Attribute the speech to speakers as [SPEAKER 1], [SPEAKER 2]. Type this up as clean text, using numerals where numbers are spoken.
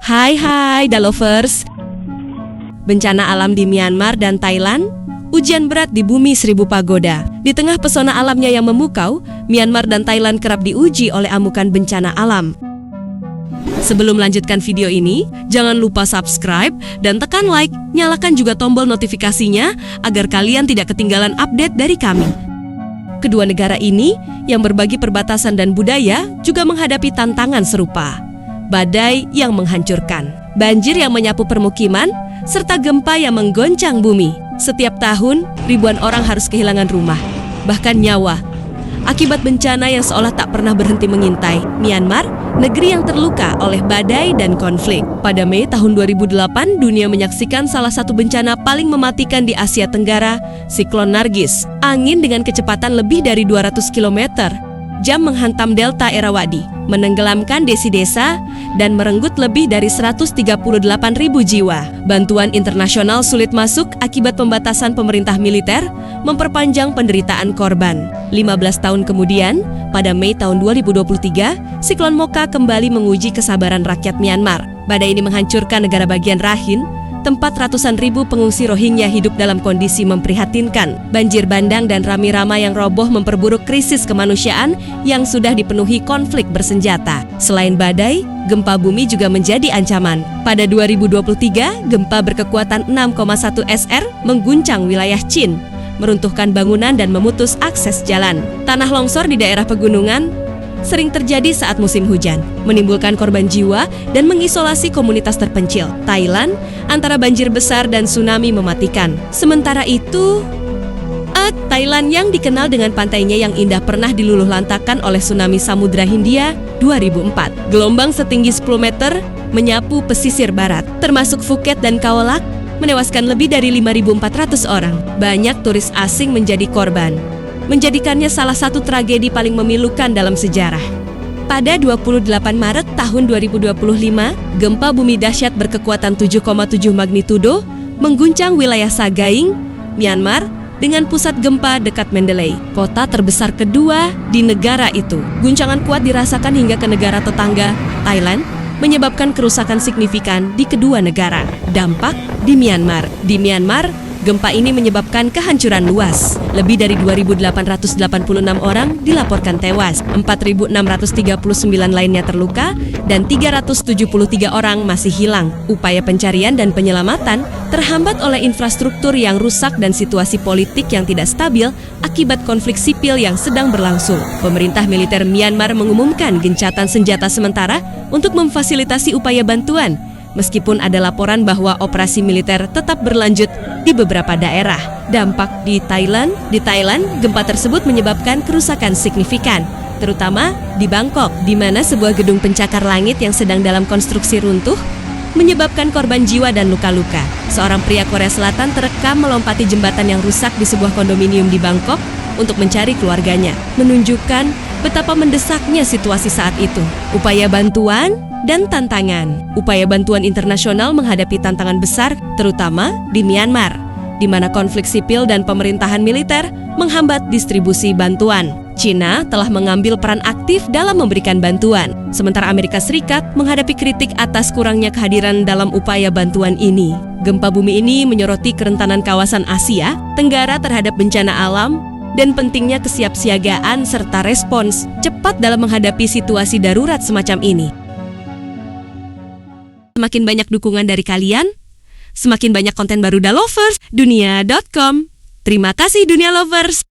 [SPEAKER 1] Hai Da Lovers. Bencana alam di Myanmar dan Thailand, ujian berat di bumi seribu pagoda. Di tengah pesona alamnya yang memukau, Myanmar dan Thailand kerap diuji oleh amukan bencana alam. Sebelum melanjutkan video ini, jangan lupa subscribe dan tekan like, nyalakan juga tombol notifikasinya agar kalian tidak ketinggalan update dari kami. Kedua negara ini, yang berbagi perbatasan dan budaya, juga menghadapi tantangan serupa. Badai yang menghancurkan, banjir yang menyapu permukiman, serta gempa yang menggoncang bumi. Setiap tahun, ribuan orang harus kehilangan rumah, bahkan nyawa, akibat bencana yang seolah tak pernah berhenti mengintai. Myanmar, negeri yang terluka oleh badai dan konflik. Pada Mei tahun 2008, dunia menyaksikan salah satu bencana paling mematikan di Asia Tenggara, siklon Nargis. Angin dengan kecepatan lebih dari 200 km jam menghantam delta Irrawaddy, menenggelamkan desa-desa, dan merenggut lebih dari 138.000 jiwa. Bantuan internasional sulit masuk akibat pembatasan pemerintah militer, memperpanjang penderitaan korban. 15 tahun kemudian, pada Mei tahun 2023, siklon Mocha kembali menguji kesabaran rakyat Myanmar. Badai ini menghancurkan negara bagian Rakhine, tempat ratusan ribu pengungsi Rohingya hidup dalam kondisi memprihatinkan. Banjir bandang dan rami-rama yang roboh memperburuk krisis kemanusiaan yang sudah dipenuhi konflik bersenjata. Selain badai, gempa bumi juga menjadi ancaman. Pada 2023, gempa berkekuatan 6,1 SR mengguncang wilayah Chin, meruntuhkan bangunan dan memutus akses jalan. Tanah longsor di daerah pegunungan sering terjadi saat musim hujan, menimbulkan korban jiwa dan mengisolasi komunitas terpencil. Thailand, antara banjir besar dan tsunami mematikan. Sementara itu, Thailand yang dikenal dengan pantainya yang indah pernah diluluhlantakkan oleh tsunami Samudra Hindia 2004. Gelombang setinggi 10 meter menyapu pesisir barat, termasuk Phuket dan Khao Lak, menewaskan lebih dari 5.400 orang. Banyak turis asing menjadi korban, menjadikannya salah satu tragedi paling memilukan dalam sejarah. Pada 28 Maret tahun 2025, gempa bumi dahsyat berkekuatan 7,7 magnitudo mengguncang wilayah Sagaing, Myanmar, dengan pusat gempa dekat Mandalay, kota terbesar kedua di negara itu. Guncangan kuat dirasakan hingga ke negara tetangga, Thailand, menyebabkan kerusakan signifikan di kedua negara. Dampak di Myanmar. Di Myanmar, gempa ini menyebabkan kehancuran luas. Lebih dari 2.886 orang dilaporkan tewas, 4.639 lainnya terluka, dan 373 orang masih hilang. Upaya pencarian dan penyelamatan terhambat oleh infrastruktur yang rusak dan situasi politik yang tidak stabil akibat konflik sipil yang sedang berlangsung. Pemerintah militer Myanmar mengumumkan gencatan senjata sementara untuk memfasilitasi upaya bantuan, meskipun ada laporan bahwa operasi militer tetap berlanjut di beberapa daerah. Dampak di Thailand, gempa tersebut menyebabkan kerusakan signifikan, terutama di Bangkok, di mana sebuah gedung pencakar langit yang sedang dalam konstruksi runtuh, menyebabkan korban jiwa dan luka-luka. Seorang pria Korea Selatan terekam melompati jembatan yang rusak di sebuah kondominium di Bangkok untuk mencari keluarganya, menunjukkan betapa mendesaknya situasi saat itu. Upaya bantuan dan tantangan. Upaya bantuan internasional menghadapi tantangan besar, terutama di Myanmar, di mana konflik sipil dan pemerintahan militer menghambat distribusi bantuan. China telah mengambil peran aktif dalam memberikan bantuan, sementara Amerika Serikat menghadapi kritik atas kurangnya kehadiran dalam upaya bantuan ini. Gempa bumi ini menyoroti kerentanan kawasan Asia Tenggara terhadap bencana alam dan pentingnya kesiapsiagaan serta respons cepat dalam menghadapi situasi darurat semacam ini. Semakin banyak dukungan dari kalian, semakin banyak konten baru Da Lovers, dunia.com. Terima kasih Dunia Lovers.